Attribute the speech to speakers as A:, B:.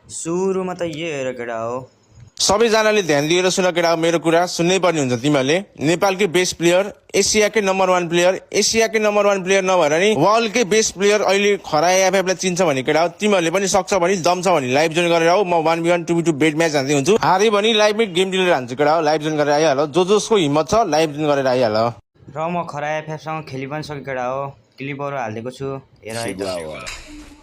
A: सुरुमा त यो हेर केटा हो।
B: सबैजनाले ध्यान दिएर सुन केटा, मेरो कुरा सुन्नै पर्ने हुन्छ तिमीहरूले। नेपालकै बेस्ट प्लेयर, एसियाकै नम्बर 1 प्लेयर, एसियाकै नम्बर 1 प्लेयर नभएर नि वर्ल्डकै बेस्ट प्लेयर अहिले खरा एफएफलाई चिन्छ भने केटा हो, तिमीहरूले पनि सक्छ भने दम छ भने लाइभ जोइन गरेर आऊ। म 1v1 2v2 बेट म्याच हान्दै हुन्छु। हारे भने लाइभमै गेम डिलेर हान्छु केटा हो। लाइभ जोइन गरेर आइहाल, जसको हिम्मत छ लाइभ जोइन गरेर आइहाल।
A: र म खरा एफएफसँग खेलि पनि सकेँ केटा हो, क्लिपहरू हालिदिएको छु हेर है त।